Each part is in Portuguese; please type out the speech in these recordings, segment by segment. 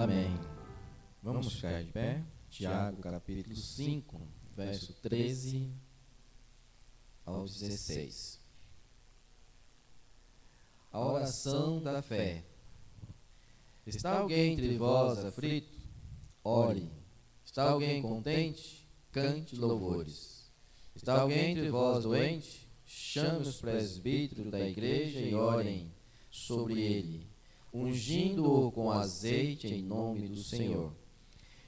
Amém. Vamos ficar de pé. Tiago, capítulo 5, verso 13 ao 16. A oração da fé. Está alguém entre vós aflito? Ore. Está alguém contente? Cante louvores. Está alguém entre vós doente? Chame os presbíteros da igreja e orem sobre ele, ungindo-o com azeite em nome do Senhor.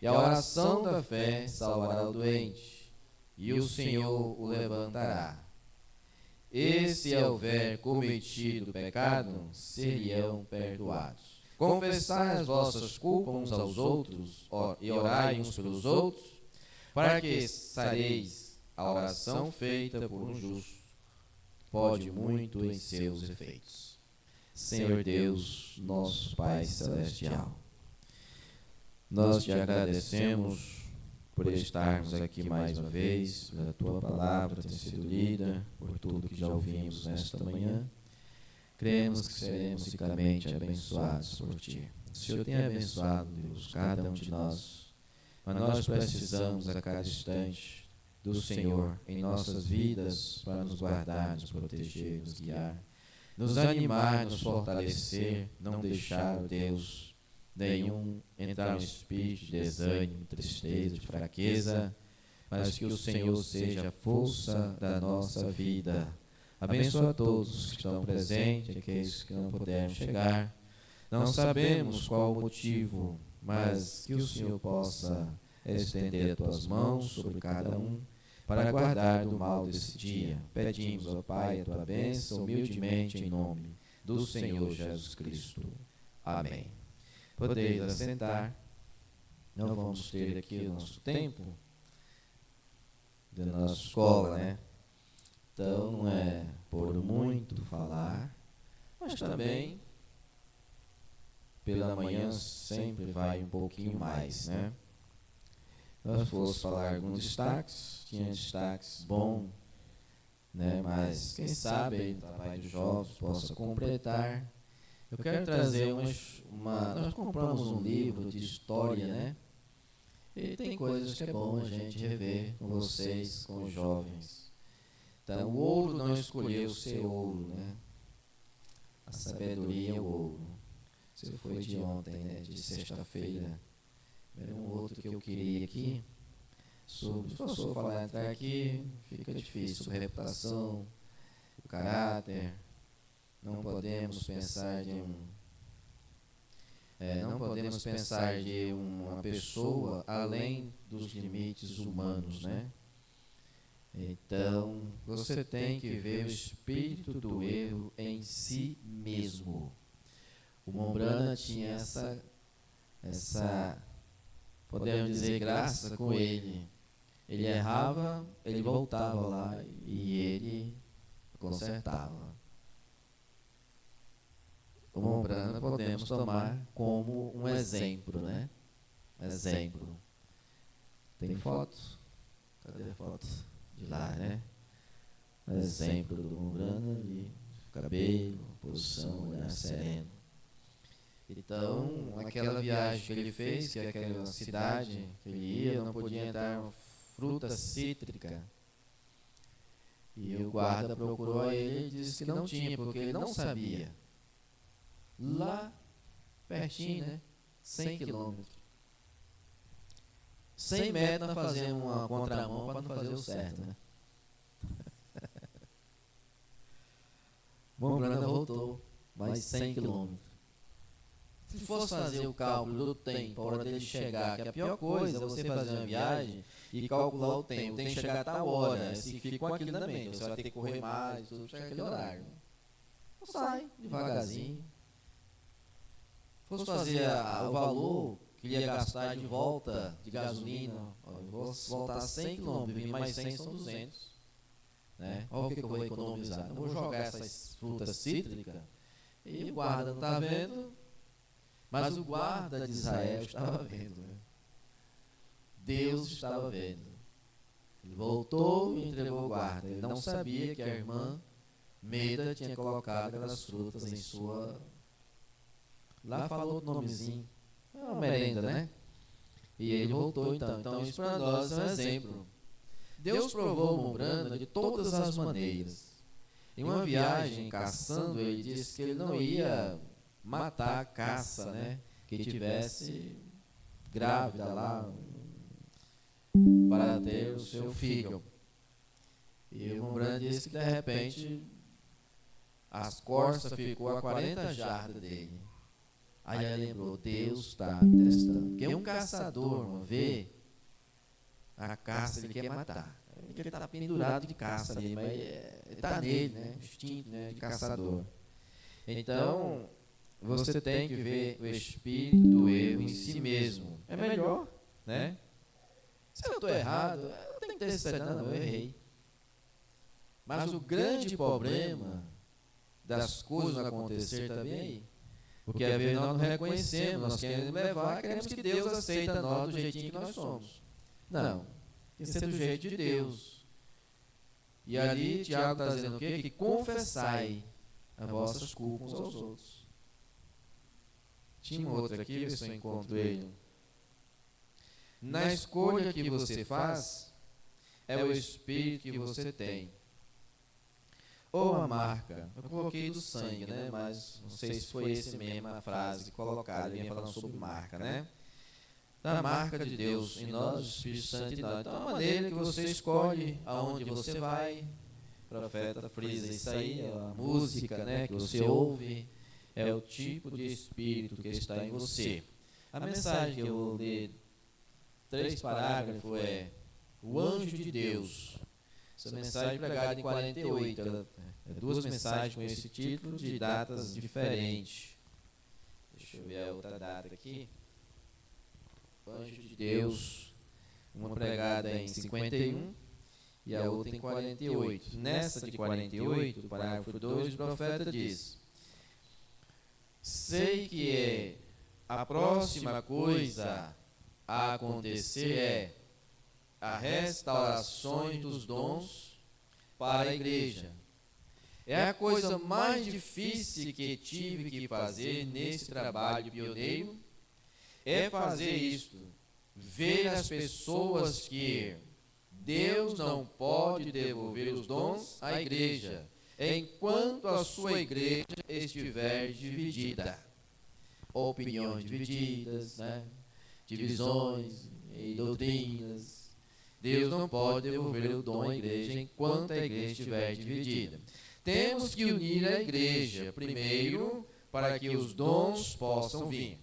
E a oração da fé salvará o doente, e o Senhor o levantará. E se houver cometido pecado, seriam perdoados. Confessai as vossas culpas uns aos outros e orai uns pelos outros, para que sareis. A oração feita por um justo pode muito em seus efeitos. Senhor Deus, nosso Pai Celestial, nós te agradecemos por estarmos aqui mais uma vez, pela tua palavra ter sido lida, por tudo que já ouvimos nesta manhã. Cremos que seremos ricamente abençoados por ti. O Senhor tem abençoado, Deus, cada um de nós, mas nós precisamos a cada instante do Senhor em nossas vidas para nos guardar, nos proteger, nos guiar, nos animar, nos fortalecer, não deixar, Deus, nenhum entrar no espírito de desânimo, tristeza, de fraqueza, mas que o Senhor seja a força da nossa vida. Abençoa a todos que estão presentes, aqueles que não puderam chegar. Não sabemos qual o motivo, mas que o Senhor possa estender as tuas mãos sobre cada um, para guardar do mal desse dia. Pedimos, ó Pai, a tua bênção, humildemente, em nome do Senhor Jesus Cristo. Amém. Podeis assentar. Não vamos ter aqui o nosso tempo da nossa escola, né? Então, não é por muito falar, mas também pela manhã sempre vai um pouquinho mais, né? Nós fosse falar alguns destaques, tinha destaques bons, né? Mas quem sabe aí o trabalho dos jovens possa completar. Eu quero trazer nós compramos um livro de história, né? E tem coisas que é bom a gente rever com vocês, com os jovens. Então, o ouro não escolheu ser ouro, né? A sabedoria é o ouro. Isso foi de ontem, né? De sexta-feira. Era um outro que eu queria aqui. Se o professor falar entrar aqui, fica difícil. Sobre reputação, o caráter. Não podemos pensar de uma pessoa além dos limites humanos, né? Então, você tem que ver o espírito do erro em si mesmo. O Mombrana tinha essa, podemos dizer, graça com ele. Ele errava, ele voltava lá e ele consertava. O Mombrana podemos tomar como um exemplo, né? Exemplo. Tem foto? Cadê a foto? De lá, né? Exemplo do Mombrana ali, cabelo, posição, olhar sereno. Então, aquela viagem que ele fez, que aquela cidade que ele ia, não podia entrar uma fruta cítrica. E o guarda procurou ele e disse que não tinha, porque ele não sabia. Lá, pertinho, né? 100 quilômetros. 100 metros nós fazemos uma contramão para não fazer o certo, né? Mombrana voltou mais 100 quilômetros. Se fosse fazer o cálculo do tempo, a hora dele chegar, que a pior coisa é você fazer uma viagem e calcular o tempo. Tem que chegar a tal hora, se fica com aquilo na mente. Você vai ter que correr mais, tudo, chegar aquele horário. Então sai, devagarzinho. Se fosse fazer o valor que ele ia gastar de volta de gasolina, eu vou voltar 100 km, vir mais 100 são 200. Né? Olha o que eu vou economizar. Não vou jogar essas frutas cítricas e o guarda não está vendo, mas o guarda de Israel estava vendo. Né? Deus estava vendo. Ele voltou e entregou o guarda. Ele não sabia que a irmã Meda tinha colocado aquelas frutas em sua... Lá falou o nomezinho. uma merenda, né? E ele voltou então. Então isso para nós é um exemplo. Deus provou Mombrana de todas as maneiras. Em uma viagem caçando, ele disse que ele não ia matar a caça, né? Que tivesse grávida lá para ter o seu filho. E o Mombrana disse que de repente as corças ficou a 40 jardas dele. Aí ele lembrou, Deus está testando. Porque um caçador, vê a caça, ele quer matar. Ele está pendurado de caça ali, mas está nele, né? O instinto, né, de caçador. Então, você tem que ver o espírito do erro em si mesmo. É melhor, né? Se eu estou errado, eu tenho que ter certeza, não, eu errei. Mas o grande problema das coisas acontecer também é aí. Porque às vezes nós não reconhecemos, nós queremos levar, queremos que Deus aceita nós do jeitinho que nós somos. Não, tem que ser do jeito de Deus. E ali Tiago está dizendo o quê? Que confessai as vossas culpas uns aos outros. Tinha um outro aqui, ver se eu encontro ele. Na escolha que você faz, é o espírito que você tem. Ou a marca, eu coloquei do sangue, né? Mas não sei se foi esse mesmo a frase colocada, ele vinha falando sobre marca, né? Da marca de Deus em nós, o Espírito Santo em nós. Então, a maneira que você escolhe aonde você vai, o profeta frisa isso aí, é a música, né, que você ouve, é o tipo de espírito que está em você. A mensagem que eu vou ler, 3 parágrafos, é o anjo de Deus. Essa mensagem pregada em 48, ela é 2 mensagens com esse título de datas diferentes. Deixa eu ver a outra data aqui. O anjo de Deus, uma pregada em 51 e a outra em 48. Nessa de 48, parágrafo 2, o profeta diz: sei que a próxima coisa a acontecer é a restauração dos dons para a igreja. É a coisa mais difícil que tive que fazer nesse trabalho pioneiro, é fazer isto, ver as pessoas que Deus não pode devolver os dons à igreja, enquanto a sua igreja estiver dividida. Opiniões divididas, né? Divisões e doutrinas. Deus não pode devolver o dom à igreja enquanto a igreja estiver dividida. Temos que unir a igreja, primeiro, para que os dons possam vir.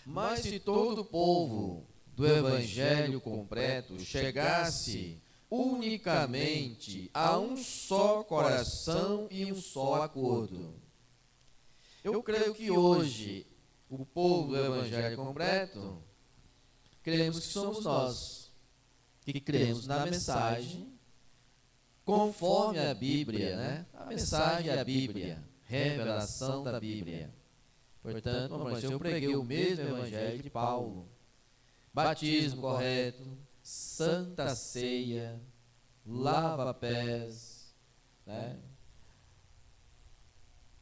Mas se todo o povo do evangelho completo chegasse unicamente a um só coração e um só acordo, eu creio que hoje o povo do evangelho completo cremos que somos nós, que cremos na mensagem conforme a Bíblia, né? A mensagem é a Bíblia, revelação da Bíblia. Portanto, eu preguei o mesmo evangelho de Paulo: batismo correto, santa ceia, lava-pés, né?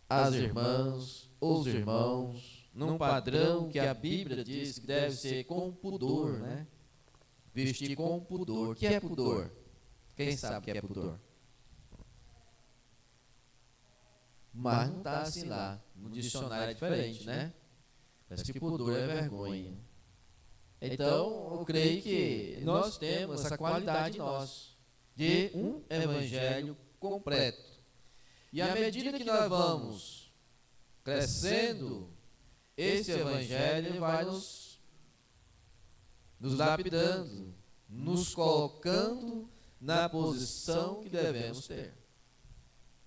As irmãs, os irmãos, num padrão que a Bíblia diz que deve ser com pudor, né? Vestir com pudor. O que é pudor? Quem sabe o que é pudor? Mas não está assim lá. No dicionário é diferente, né? Parece que pudor é vergonha. Então, eu creio que nós temos essa qualidade em nós, de um evangelho completo. E à medida que nós vamos crescendo, esse evangelho vai nos lapidando, nos colocando na posição que devemos ter.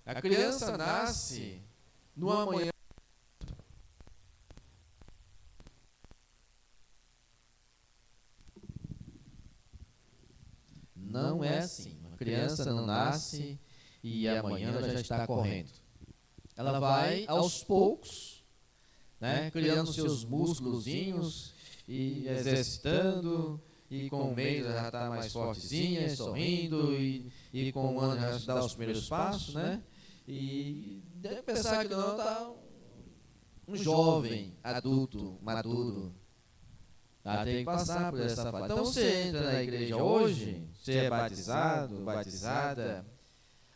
A criança nasce numa manhã. Não é assim. A criança não nasce e amanhã ela já está correndo. Ela vai aos poucos, né, criando seus músculozinhos e exercitando, e com um mês ela já está mais fortezinha, sorrindo, e com um ano já dá os primeiros passos, né? E deve pensar que não está um jovem, adulto, maduro, tem que passar por essa fase. Então você entra na igreja hoje, você é batizado, batizada,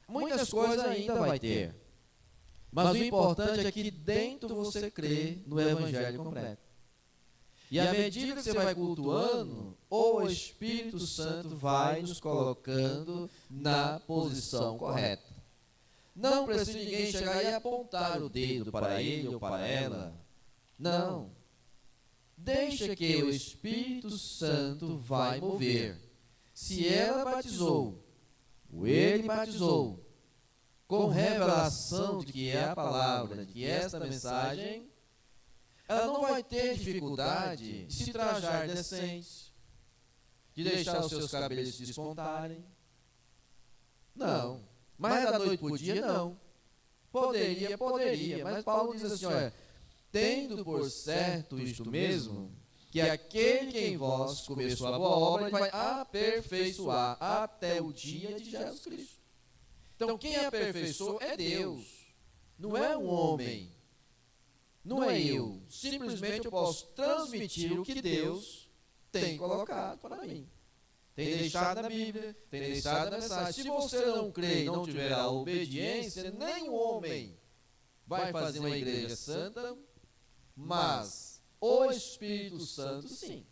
muitas coisas ainda vai ter. Mas o importante é que dentro você crê no Evangelho completo. E à medida que você vai cultuando, o Espírito Santo vai nos colocando na posição correta. Não precisa ninguém chegar e apontar o dedo para ele ou para ela. Não. Deixa que o Espírito Santo vai mover. Se ela batizou, ou ele batizou, com revelação de que é a palavra, de que é esta mensagem, ela não vai ter dificuldade de se trajar decente, de deixar os seus cabelos despontarem. Não. Mas da noite para o dia, não. Poderia, mas Paulo diz assim, olha, tendo por certo isto mesmo, que aquele que em vós começou a boa obra, ele vai aperfeiçoar até o dia de Jesus Cristo. Então, quem aperfeiçoou é Deus, não é um homem, não é eu. Simplesmente eu posso transmitir o que Deus tem colocado para mim. Tem deixado na Bíblia, tem deixado na mensagem. Se você não crê e não tiver a obediência, nenhum homem vai fazer uma igreja santa, mas o Espírito Santo sim.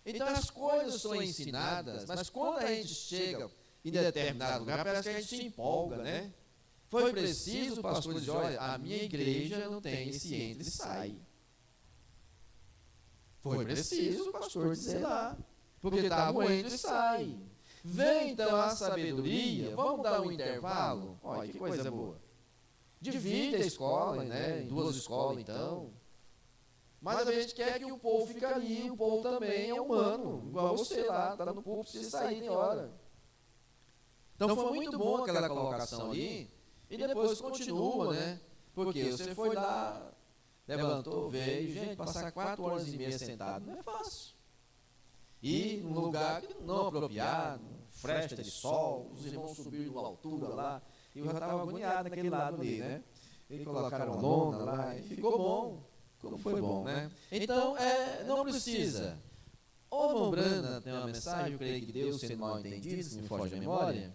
Então as coisas são ensinadas, mas quando a gente chega em determinado lugar, parece que a gente se empolga, né? Foi preciso o pastor dizer, olha, a minha igreja não tem esse entra e sai. Foi preciso o pastor dizer lá, porque estava o entra e sai. Vem então a sabedoria, vamos dar um intervalo? Olha que coisa boa. Divide a escola, né? Em duas escolas então. Mas a gente quer que o povo fique ali, o povo também é humano, igual você lá, está no púlpito, precisa sair tem hora. Então foi muito bom aquela colocação ali, e depois continua, né? Porque você foi lá, levantou, veio, gente, passar 4 horas e meia sentado, não é fácil. E num lugar não apropriado, fresta de sol, os irmãos subiram numa altura lá, e eu já estava agoniado naquele lado ali, né? E colocaram uma lona lá, e ficou bom, como foi bom, né? Então, não precisa. O irmão Brana tem uma mensagem, eu creio que Deus, sendo mal entendido, se me foge a memória,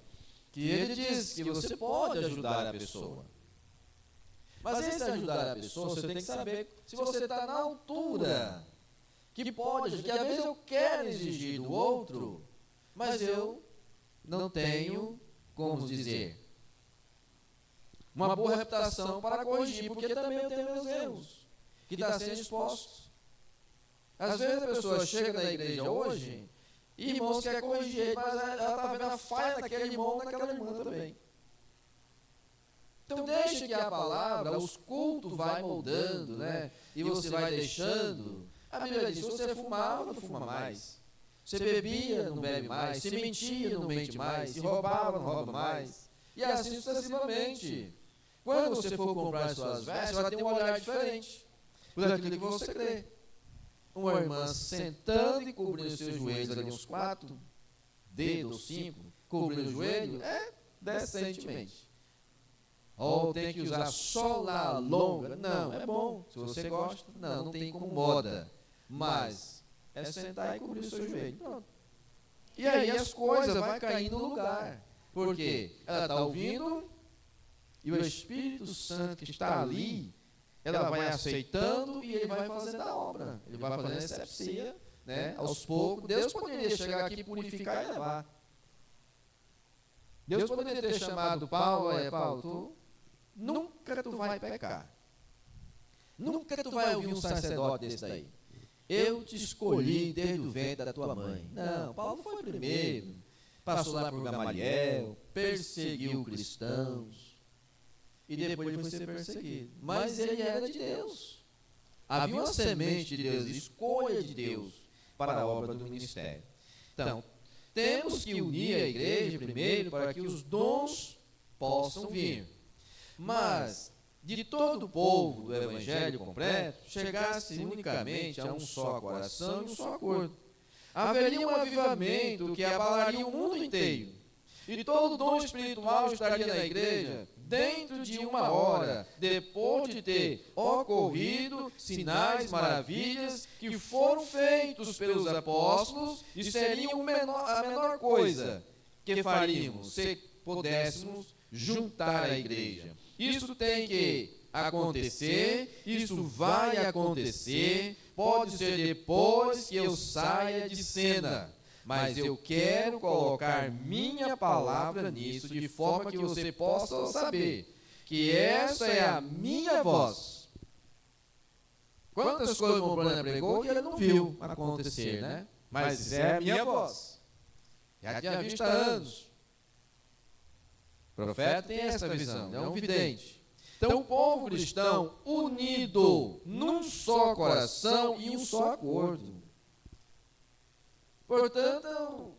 que ele diz que você pode ajudar a pessoa. Mas esse ajudar a pessoa, você tem que saber se você está na altura, que pode, que às vezes eu quero exigir do outro, mas eu não tenho, como dizer, uma boa reputação para corrigir, porque também eu tenho meus erros, que está sendo exposto. Às vezes a pessoa chega na igreja hoje, e irmãos quer corrigir ele, mas ela está vendo a falha naquele irmão, naquela irmã também. Então deixa que a palavra, os cultos vai moldando, né? E você vai deixando. A Bíblia diz, se você fumava, não fuma mais. Se bebia, não bebe mais. Se mentia, não mente mais. Se roubava, não rouba mais. E assim sucessivamente. Quando você for comprar suas vestes, vai ter um olhar diferente por aquilo que você crê. Uma irmã sentando e cobrindo os seus joelhos ali uns 4 dedos, 5, cobrindo o joelho, decentemente. Ou tem que usar sola longa. Não, é bom. Se você gosta, não tem incomoda. Mas é sentar e cobrir o seu joelho. Pronto. E aí as coisas vão caindo no lugar. Porque ela está ouvindo e o Espírito Santo que está ali, ela vai aceitando e ele vai fazendo a obra. Ele vai fazendo a asepsia, né? Aos poucos. Deus poderia chegar aqui, purificar e levar. Deus poderia ter chamado Paulo, Paulo, nunca tu vai pecar. Nunca tu vai ouvir um sacerdote desse daí. Eu te escolhi desde o ventre da tua mãe. Não, Paulo foi primeiro. Passou lá por Gamaliel, perseguiu cristãos. E depois ele foi ser perseguido. Mas ele era de Deus. Havia uma semente de Deus, escolha de Deus para a obra do ministério. Então, temos que unir a igreja primeiro para que os dons possam vir. Mas, de todo o povo do Evangelho completo, chegasse unicamente a um só coração e um só acordo. Haveria um avivamento que abalaria o mundo inteiro. E todo dom espiritual estaria na igreja dentro de 1 hora, depois de ter ocorrido sinais, maravilhas que foram feitos pelos apóstolos, e seriam a menor coisa que faríamos se pudéssemos juntar a igreja. Isso tem que acontecer, isso vai acontecer, pode ser depois que eu saia de cena, mas eu quero colocar minha palavra nisso, de forma que você possa saber que essa é a minha voz. Quantas coisas o Branham pregou que ele não viu acontecer, né? Mas é a minha voz. Já tinha visto há anos. O profeta tem essa visão, é um vidente. Então, o povo cristão unido num só coração e um só acordo. Portanto,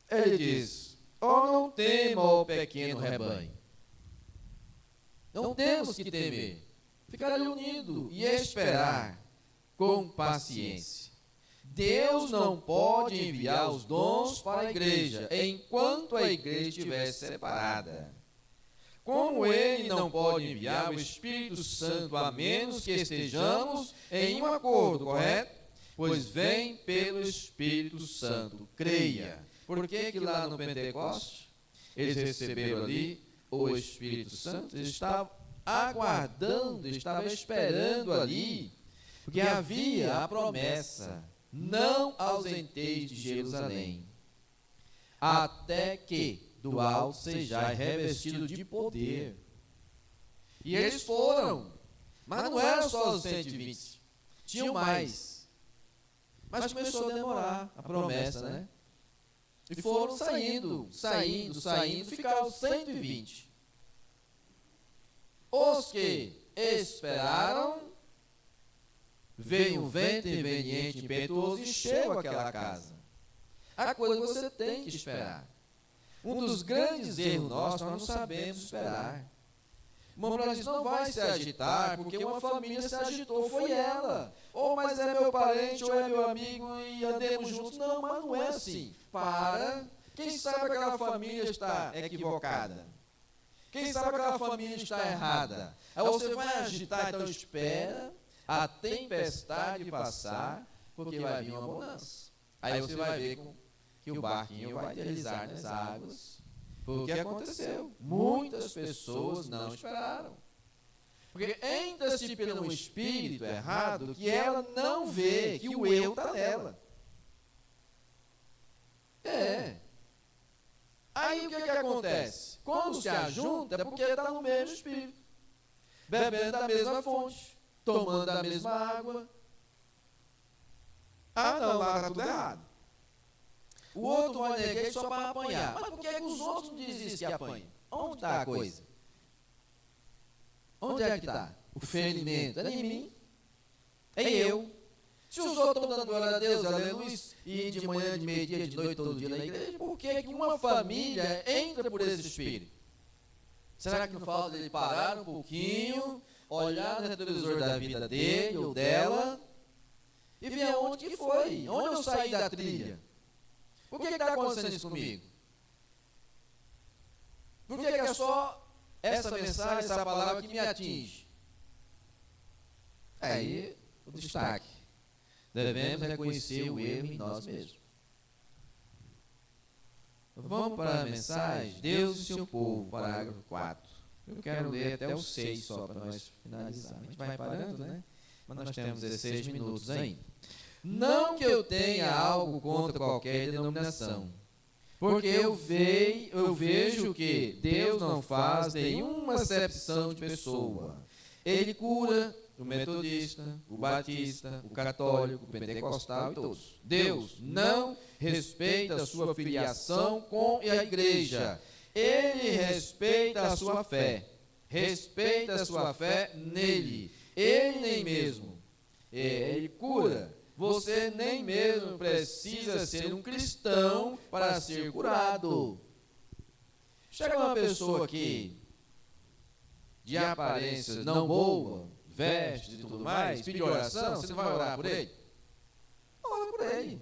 ele diz: não tema o pequeno rebanho. Não temos que temer. Ficar ali unido e esperar com paciência. Deus não pode enviar os dons para a igreja enquanto a igreja estiver separada. Como Ele não pode enviar o Espírito Santo a menos que estejamos em um acordo, correto? Pois vem pelo Espírito Santo, creia. Por que lá no Pentecoste eles receberam ali o Espírito Santo? Eles estavam aguardando, estavam esperando ali, porque havia a promessa: não ausenteis de Jerusalém, até que do alto sejais revestido de poder. E eles foram, mas não eram só os 120, tinham mais. Mas começou a demorar a promessa, né? E foram saindo, ficaram 120. Os que esperaram, veio um vento inveniente, impetuoso, e chegou àquela casa. A coisa que você tem que esperar. Um dos grandes erros nossos, nós não sabemos esperar. Uma mulher diz: não vai se agitar, porque uma família se agitou, foi ela. Mas é meu parente, ou é meu amigo, e andemos juntos. Não, mas não é assim. Para. Quem sabe aquela família está equivocada? Quem sabe aquela família está errada? Aí você vai agitar, então espera a tempestade passar, porque vai vir uma bonança. Aí você vai ver que o barquinho vai deslizar nas águas. Foi o que aconteceu. Muitas pessoas não esperaram. Porque entra-se pelo espírito errado que ela não vê que o eu está nela. Aí o que acontece? Quando se ajunta é porque está no mesmo espírito, bebendo da mesma fonte, tomando da mesma água. Não, lá está tudo errado. O outro vai na igreja só para apanhar. Mas por que os outros não dizem isso que apanham? Onde está a coisa? Onde é que está? O ferimento é em mim, é eu. Se os outros estão dando glória a Deus, aleluia, e de manhã, de meio-dia, de noite, todo dia na igreja, por que uma família entra por esse espírito? Será que não falta ele parar um pouquinho, olhar no retrovisor da vida dele ou dela, e ver aonde que foi, onde eu saí da trilha? Por que está acontecendo isso comigo? Por que é só essa mensagem, essa palavra que me atinge? Aí, o destaque. Devemos reconhecer o erro em nós mesmos. Vamos para a mensagem, Deus e seu povo, parágrafo 4. Eu quero ler até o 6 só para nós finalizar. A gente vai parando, né? Mas nós temos 16 minutos ainda. Não que eu tenha algo contra qualquer denominação, porque eu vejo que Deus não faz nenhuma acepção de pessoa. Ele cura o metodista, o batista, o católico, o pentecostal e todos. Deus não respeita a sua filiação com a igreja. Ele respeita a sua fé. Respeita a sua fé nele. Ele nem mesmo. Ele cura. Você nem mesmo precisa ser um cristão para ser curado. Chega uma pessoa aqui de aparência não boa, veste e tudo mais, pedir oração, você não vai orar por ele? Ora por ele.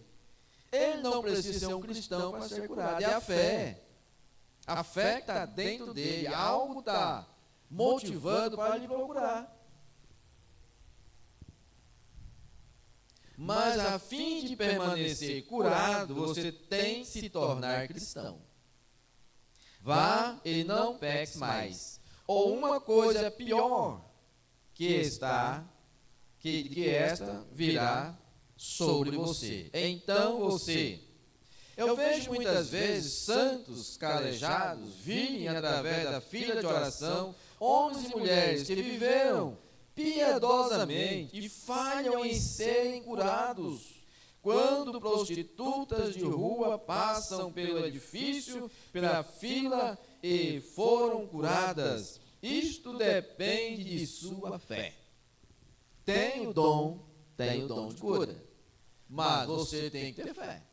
Ele não precisa ser um cristão para ser curado. É a fé. A fé que está dentro dele. Algo está motivando para lhe procurar. Mas a fim de permanecer curado, você tem que se tornar cristão. Vá e não peques mais. Ou uma coisa pior, que esta virá sobre você. Então eu vejo muitas vezes santos calejados virem através da fila de oração, homens e mulheres que viveram piedosamente e falham em serem curados. Quando prostitutas de rua passam pelo edifício, pela fila e foram curadas, isto depende de sua fé. Tem o dom de cura, mas você tem que ter fé.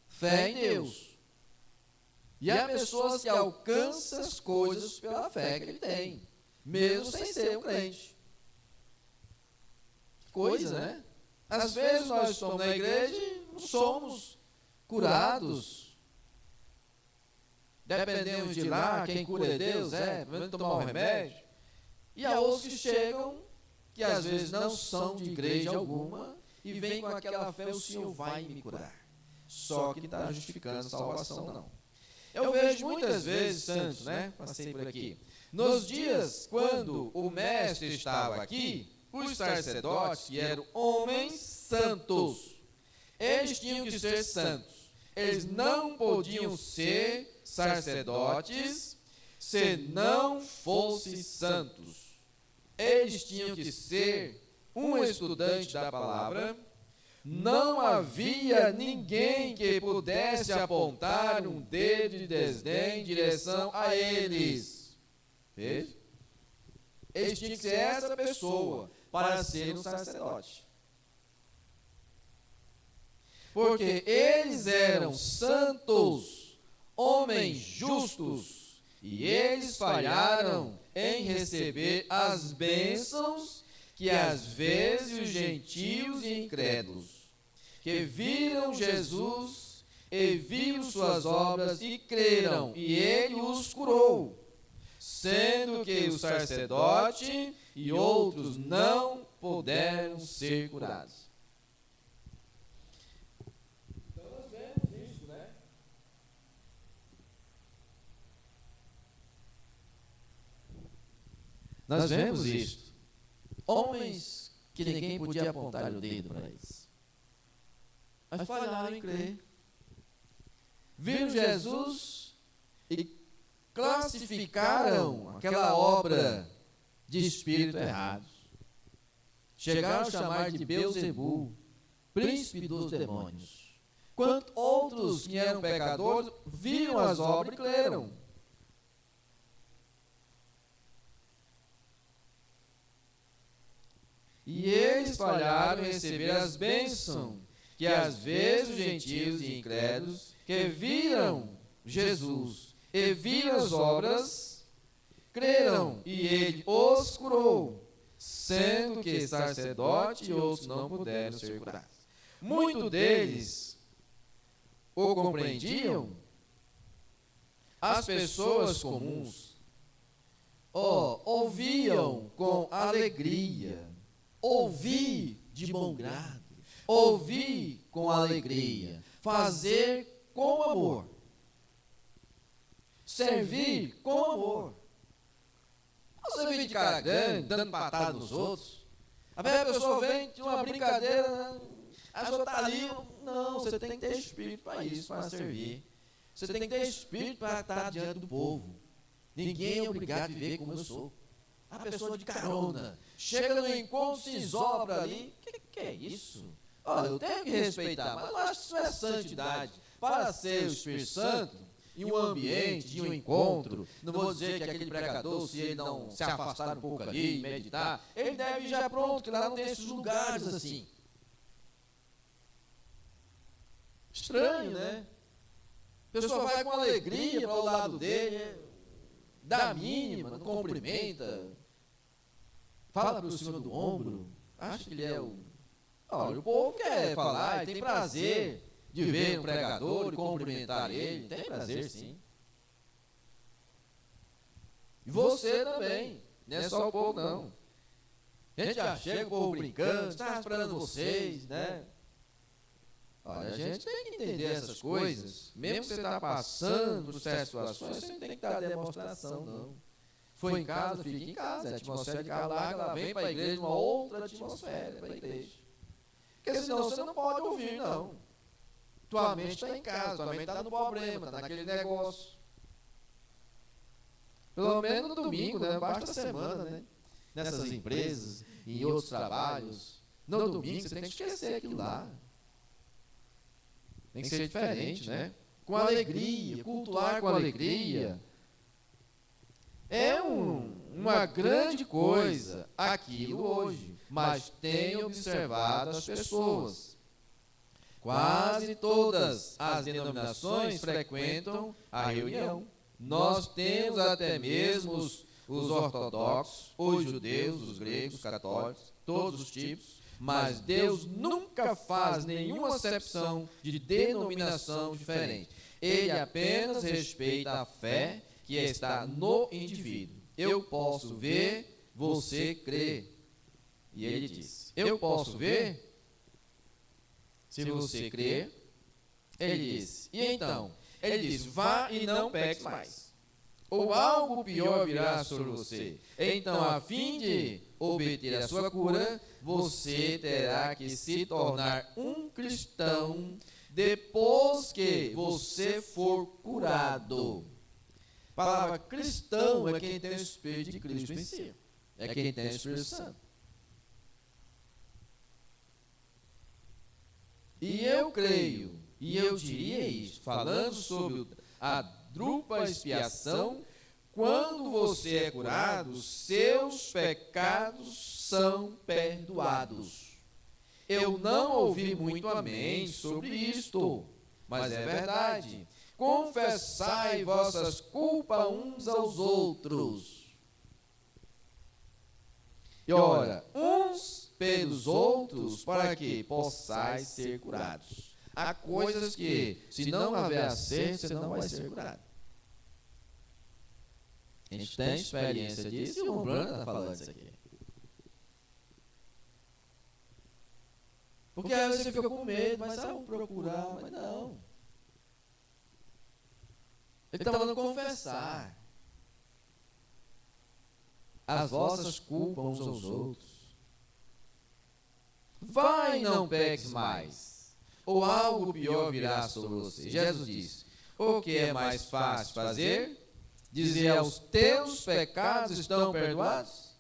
Fé em Deus. E há pessoas que alcançam as coisas pela fé que ele tem, mesmo sem ser um crente. Coisa, né? Às vezes nós estamos na igreja e não somos curados. Dependemos de lá, quem cura é Deus, vamos tomar um remédio. E há outros que chegam, que às vezes não são de igreja alguma, e vêm com aquela fé, o Senhor vai me curar. Só que não está justificando a salvação, não. Eu vejo muitas vezes, santos, né? Passei por aqui. Nos dias quando o mestre estava aqui, os sacerdotes, que eram homens santos, eles tinham que ser santos. Eles não podiam ser sacerdotes se não fossem santos. Eles tinham que ser um estudante da palavra. Não havia ninguém que pudesse apontar um dedo de desdém em direção a eles. Veja? Eles tinham que ser essa pessoa para ser um sacerdote. Porque eles eram santos, homens justos, e eles falharam em receber as bênçãos que às vezes os gentios e incrédulos, que viram Jesus e viram suas obras e creram, e ele os curou, sendo que o sacerdote e outros não puderam ser curados. Então nós vemos isso, né? Nós vemos isso. Homens que ninguém podia apontar o dedo para eles, mas falharam em crer. Viram Jesus e classificaram aquela obra de espírito errado. Chegaram a chamar de Beelzebul, príncipe dos demônios. Quanto outros que eram pecadores viram as obras e creram. E eles falharam em receber as bênçãos que às vezes os gentios e incrédulos que viram Jesus e viram as obras, creram, e ele os curou, sendo que sacerdote e outros não puderam ser curados. Muitos deles o compreendiam. As pessoas comuns ouviam com alegria, ouvir de bom grado, ouvir com alegria, fazer com amor, servir com amor. Você vem de cara grande, dando patada nos outros. A pessoa vem de uma brincadeira, a pessoa está ali. Não, você tem que ter espírito para isso, para servir. Você tem que ter espírito para estar diante do povo. Ninguém é obrigado a viver como eu sou. A pessoa de carona chega no encontro, se isola para ali. Que é isso? Olha, eu tenho que respeitar, mas eu acho que isso é santidade. Para ser o Espírito Santo, em um ambiente, de um encontro, não vou dizer que aquele pregador, se ele não se afastar um pouco ali, meditar, ele deve ir já pronto, que lá não tem esses lugares assim. Estranho, né? A pessoa vai com alegria para o lado dele, dá a mínima, não cumprimenta, fala para o cima do ombro, acha que ele é o... Olha, o povo quer falar, ele tem prazer de ver um pregador e cumprimentar ele, tem prazer sim. E você também. Não é só o povo, não. A gente já chega o povo brincando, está esperando vocês, né? Olha, a gente tem que entender essas coisas. Mesmo que você está passando por certas situações, você não tem que dar demonstração, não. Foi em casa, fica em casa. A atmosfera de casa lá, ela vem para a igreja, uma outra atmosfera para a igreja. Porque senão você não pode ouvir, não. Tua mente está em casa, tua mente está no problema, está naquele negócio. Pelo menos no domingo, né? Basta a semana, né? Nessas empresas, em outros trabalhos. No domingo você tem que esquecer aquilo lá. Tem que ser diferente, né? Com alegria, cultuar com alegria. É uma grande coisa aquilo hoje. Mas tenho observado as pessoas. Quase todas as denominações frequentam a reunião. Nós temos até mesmo os ortodoxos, os judeus, os gregos, os católicos, todos os tipos, mas Deus nunca faz nenhuma acepção de denominação diferente. Ele apenas respeita a fé que está no indivíduo. Eu posso ver, você crê. E ele diz, eu posso ver, se você crê. Ele diz, e então? Ele diz, vá e não peques mais. Ou algo pior virá sobre você. Então, a fim de obter a sua cura, você terá que se tornar um cristão depois que você for curado. A palavra cristão é quem tem o Espírito de Cristo em si. É quem tem o Espírito Santo. E eu creio, e eu diria isso, falando sobre a dupla expiação, quando você é curado, seus pecados são perdoados. Eu não ouvi muito amém sobre isto, mas é verdade. Confessai vossas culpas uns aos outros. E ora, uns pelos outros, para que possais ser curados. Há coisas que, se não haver acerto, você não vai ser curado. A gente tem experiência disso e o Brando está falando isso aqui. Porque aí você fica com medo, mas vamos procurar, mas não. Ele está falando confessar as vossas culpas uns aos outros. Vai e não peques mais, ou algo pior virá sobre você. Jesus diz, o que é mais fácil fazer? Dizer aos teus pecados estão perdoados?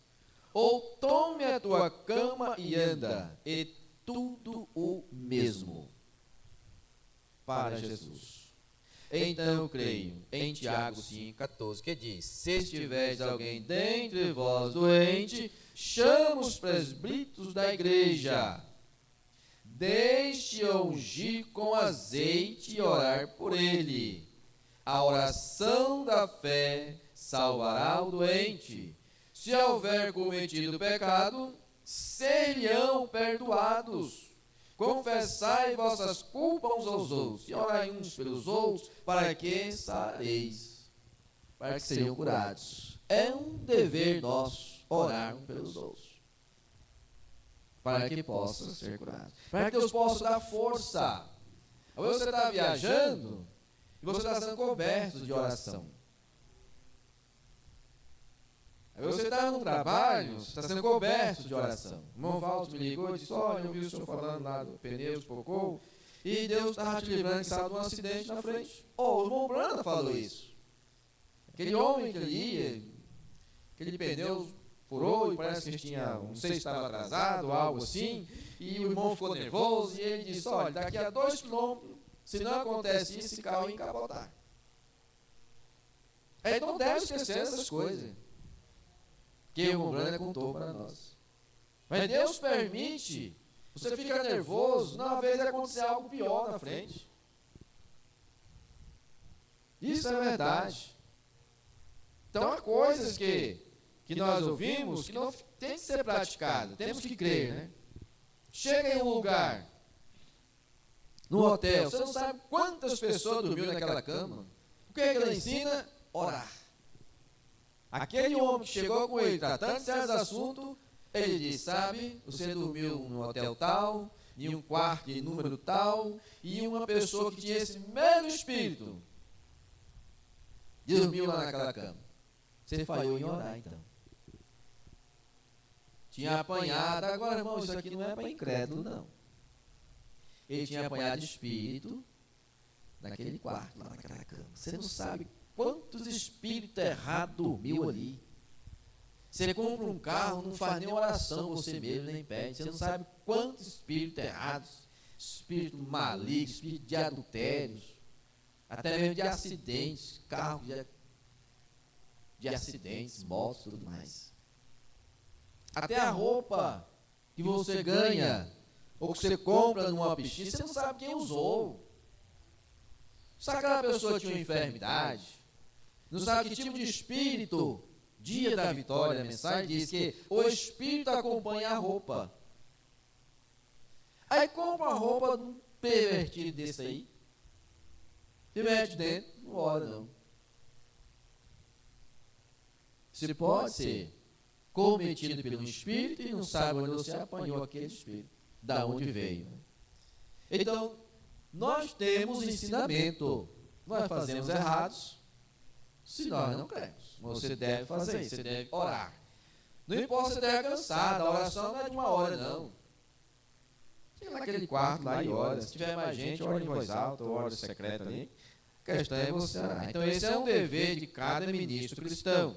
Ou tome a tua cama e anda, e tudo o mesmo para Jesus. Então eu creio em Tiago 5,14, que diz, se estiveres alguém dentre vós doente, chama os presbíteros da igreja, deixe-o ungir com azeite e orar por ele. A oração da fé salvará o doente. Se houver cometido pecado, serão perdoados. Confessai vossas culpas uns aos outros, e orai uns pelos outros, para que sareis, para que sejam curados. É um dever nosso orar uns pelos outros, para que possam ser curados, para que Deus possa dar força. Aí você está viajando e você está sendo coberto de oração. Aí você está no trabalho, você está sendo coberto de oração. O irmão Valdo me ligou e disse, olha, eu vi o senhor falando lá do pneu, espocou, e Deus estava te livrando que estava de um acidente na frente. O irmão Branda falou isso. Aquele homem que ele ia, aquele pneu furou e parece que ele tinha, não sei se estava atrasado ou algo assim, e o irmão ficou nervoso e ele disse, olha, daqui a 2 quilômetros, se não acontece isso, esse carro ia encapotar. Aí não deve esquecer essas coisas que o Branda contou para nós. Mas Deus permite, você fica nervoso, não, às vezes acontecer algo pior na frente. Isso é verdade. Então há coisas que nós ouvimos que não tem que ser praticado, temos que crer, né? Chega em um lugar, no hotel, você não sabe quantas pessoas dormiram naquela cama. O que é que ela ensina? Orar. Aquele homem que chegou com ele tratando de certos assuntos, ele disse, sabe, você dormiu no hotel tal, em um quarto de número tal, e uma pessoa que tinha esse mesmo espírito dormiu lá naquela cama. Você falhou em orar, então. Tinha apanhado, agora, irmão, isso aqui não é para incrédulo, não. Ele tinha apanhado espírito naquele quarto, lá naquela cama. Você não sabe quantos espíritos errados dormiu ali. Você compra um carro, não faz nem oração você mesmo, nem pede. Você não sabe quantos espíritos errados, espírito maligno, espírito de adultérios, até mesmo de acidentes, carros de acidentes, motos, tudo mais. Até a roupa que você ganha, ou que você compra numa piscina, você não sabe quem usou. Se aquela pessoa tinha uma enfermidade, não sabe que tipo de espírito. Dia da vitória, a mensagem diz que o espírito acompanha a roupa. Aí compra a roupa de um pervertido desse aí, e mete dentro, não ora não. Você pode ser cometido pelo espírito e não sabe onde você apanhou aquele espírito, da onde veio. Então, nós temos ensinamento, nós fazemos errados, se nós não cremos. Você deve fazer isso, você deve orar. Não importa se você esteja cansado, a oração não é de uma hora, não. Chega naquele quarto lá e ora. Se tiver mais gente, ora em voz alta, ou ora secreta ali. A questão é você orar. Então esse é um dever de cada ministro cristão.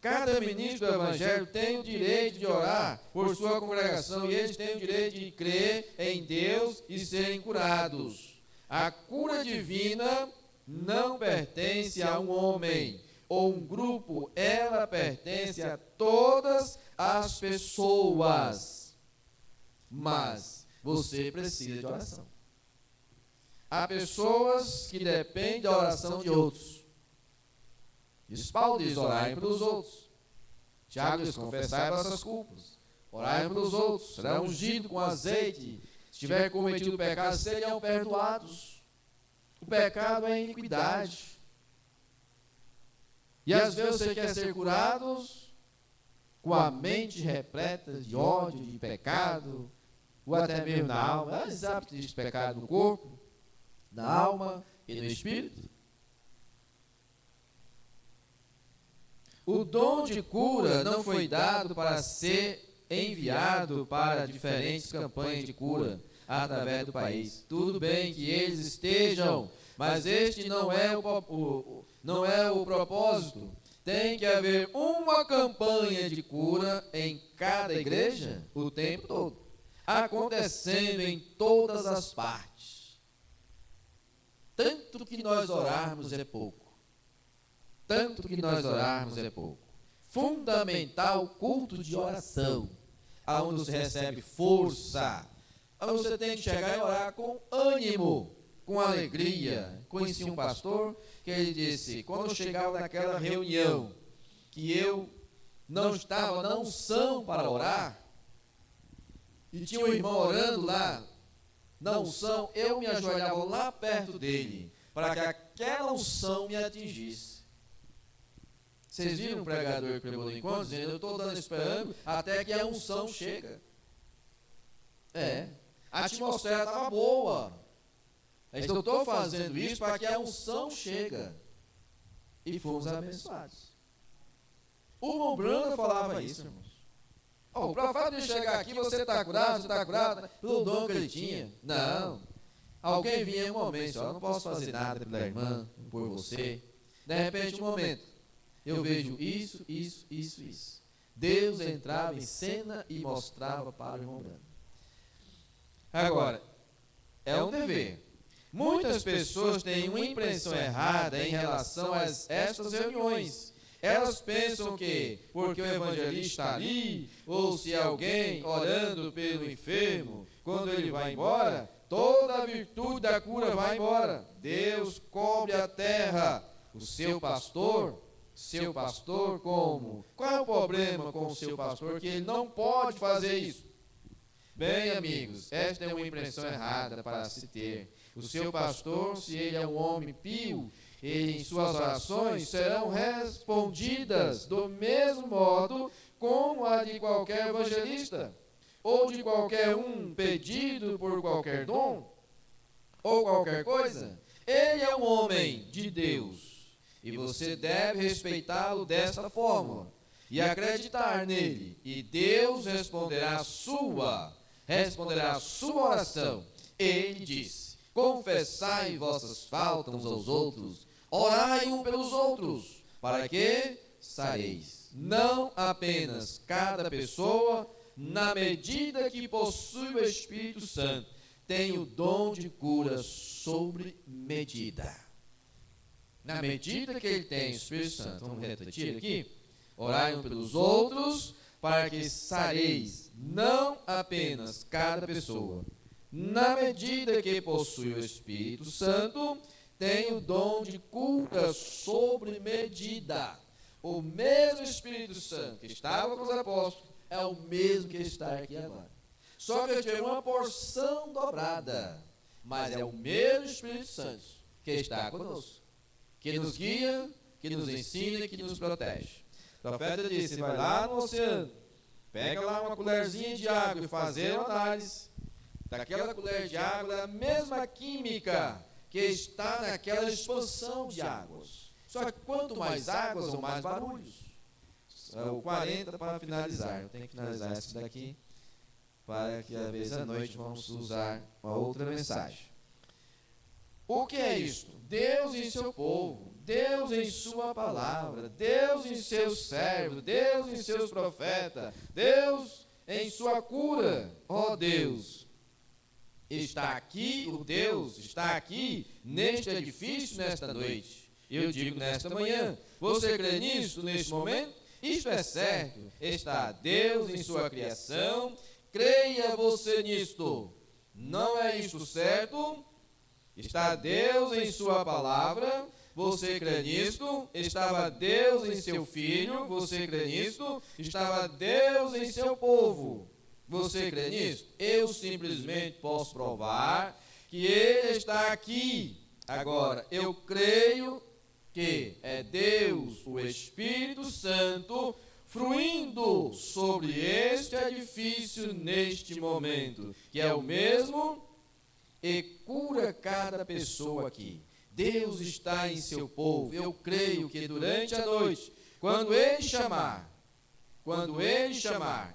Cada ministro do Evangelho tem o direito de orar por sua congregação e eles têm o direito de crer em Deus e serem curados. A cura divina não pertence a um homem ou um grupo, ela pertence a todas as pessoas. Mas você precisa de oração. Há pessoas que dependem da oração de outros. Paulo diz, orai pelos outros. Tiago diz, confessai vossas culpas. Orai pelos outros. Será ungido com azeite. Se tiver cometido pecado, serão perdoados. O pecado é iniquidade. E às vezes você quer ser curado com a mente repleta de ódio, de pecado, ou até mesmo na alma. Existe pecado no corpo, na alma e no espírito. O dom de cura não foi dado para ser enviado para diferentes campanhas de cura através do país. Tudo bem que eles estejam, mas este não é o propósito. Tem que haver uma campanha de cura em cada igreja o tempo todo, acontecendo em todas as partes. Tanto que nós orarmos é pouco. Tanto que nós orarmos é pouco. Fundamental o culto de oração, onde você recebe força, onde você tem que chegar e orar com ânimo, com alegria. Conheci um pastor que ele disse, quando eu chegava naquela reunião, que eu não estava na unção para orar, e tinha um irmão orando lá, na unção, eu me ajoelhava lá perto dele, para que aquela unção me atingisse. Vocês viram o pregador que pregou no encontro, dizendo, eu estou dando esperando até que a unção chega. A atmosfera estava boa. Eu estou fazendo isso para que a unção chega. E fomos abençoados. O irmão Bruno falava isso, irmãos. O profeta de chegar aqui, você está curado, pelo dom que ele tinha. Não. Alguém vinha em um momento, eu não posso fazer nada pela irmã, por você. De repente, um momento, eu vejo isso. Deus entrava em cena e mostrava para o irmão Bruno. Agora, é um dever. Muitas pessoas têm uma impressão errada em relação a estas reuniões. Elas pensam que, porque o evangelista está ali, ou se alguém orando pelo enfermo, quando ele vai embora, toda a virtude da cura vai embora. Deus cobre a terra. O seu pastor como? Qual é o problema com o seu pastor? Que ele não pode fazer isso. Bem, amigos, esta é uma impressão errada para se ter. O seu pastor, se ele é um homem pio E em suas orações serão respondidas do mesmo modo como a de qualquer evangelista, ou de qualquer um pedido por qualquer dom, ou qualquer coisa. Ele é um homem de Deus, e você deve respeitá-lo desta forma, e acreditar nele, e Deus responderá a sua oração. Ele disse: confessai vossas faltas uns aos outros, orai um pelos outros, para que sareis. Não apenas cada pessoa, na medida que possui o Espírito Santo, tem o dom de cura sobre medida. Na medida que ele tem o Espírito Santo, vamos repetir aqui, orai um pelos outros, para que sareis. Não apenas cada pessoa, na medida que possui o Espírito Santo, tem o dom de cura sobre medida. O mesmo Espírito Santo que estava com os apóstolos é o mesmo que está aqui agora. Só que eu tive uma porção dobrada, mas é o mesmo Espírito Santo que está conosco, que nos guia, que nos ensina e que nos protege. O profeta disse: vai lá no oceano, pega lá uma colherzinha de água e fazer uma análise daquela colher de água, da mesma química que está naquela expansão de águas. Só que quanto mais águas, ou mais barulhos. O 40 para finalizar. Eu tenho que finalizar isso daqui, para que às vezes à noite vamos usar uma outra mensagem. O que é isto? Deus em seu povo, Deus em sua palavra, Deus em seus servos, Deus em seus profetas, Deus em sua cura. Ó Deus, está aqui, o Deus está aqui neste edifício nesta noite. Eu digo nesta manhã, você crê nisso neste momento? Isto é certo, está Deus em sua criação, creia você nisto. Não é isto certo? Está Deus em sua palavra, você crê nisto? Estava Deus em seu filho, você crê nisto? Estava Deus em seu povo, você crê nisto? Eu simplesmente posso provar que Ele está aqui. Agora, eu creio que é Deus, o Espírito Santo, fluindo sobre este edifício neste momento, que é o mesmo e cura cada pessoa aqui. Deus está em seu povo. Eu creio que durante a noite, quando Ele chamar,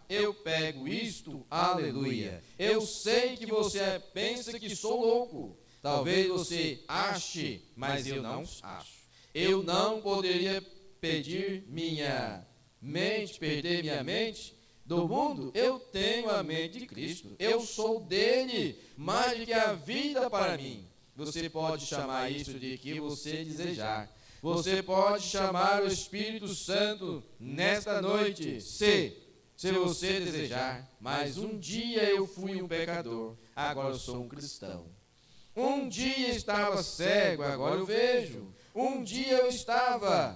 eu pego isto, aleluia. Eu sei que você pensa que sou louco. Talvez você ache, mas eu não acho. Eu não poderia perder minha mente do mundo. Eu tenho a mente de Cristo. Eu sou dele, mais do que a vida para mim. Você pode chamar isso de que você desejar. Você pode chamar o Espírito Santo nesta noite, se você desejar. Mas um dia eu fui um pecador, agora eu sou um cristão. Um dia estava cego, agora eu vejo. Um dia eu estava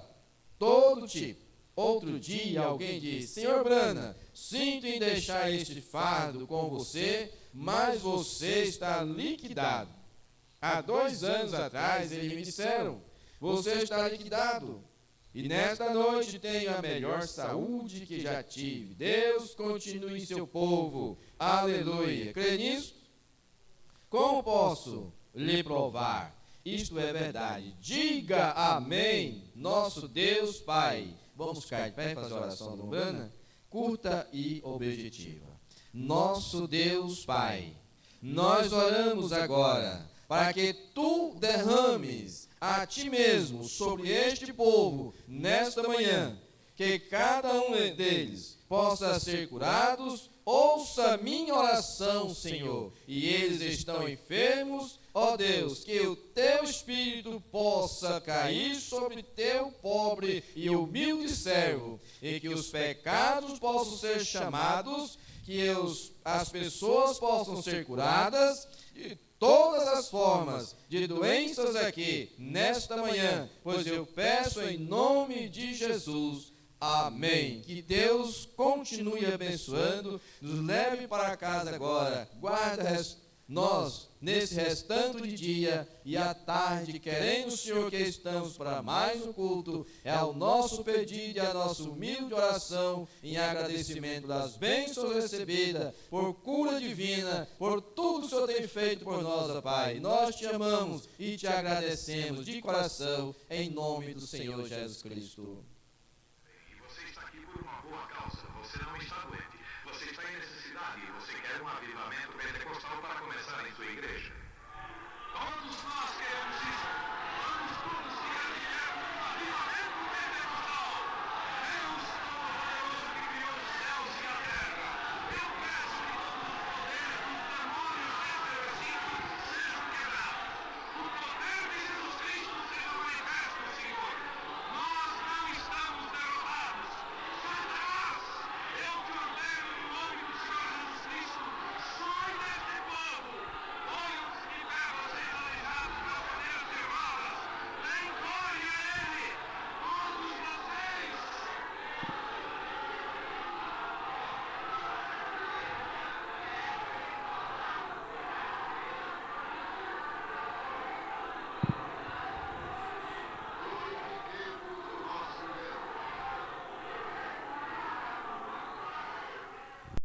todo tipo. Outro dia alguém disse: Senhor Brana, sinto em deixar este fardo com você, mas você está liquidado. Há 2 anos atrás eles me disseram: você está liquidado. E nesta noite tenho a melhor saúde que já tive. Deus continue em seu povo. Aleluia. Crê nisso? Como posso lhe provar? Isto é verdade. Diga amém, nosso Deus Pai. Vamos ficar de pé e fazer a oração lombrana? Curta e objetiva. Nosso Deus Pai, nós oramos agora para que Tu derrames a Ti mesmo sobre este povo nesta manhã, que cada um deles possa ser curados. Ouça minha oração, Senhor, e eles estão enfermos, ó Deus, que o Teu Espírito possa cair sobre Teu pobre e humilde servo, e que os pecados possam ser chamados, que as pessoas possam ser curadas, de todas as formas de doenças aqui, nesta manhã, pois eu peço em nome de Jesus. Amém. Que Deus continue abençoando, nos leve para casa agora, guarda nós, nesse restante de dia e à tarde, querendo o Senhor que estamos para mais um culto, é o nosso pedido e a nossa humilde oração em agradecimento das bênçãos recebidas, por cura divina, por tudo que o Senhor tem feito por nós, ó Pai. Nós te amamos e te agradecemos de coração, em nome do Senhor Jesus Cristo.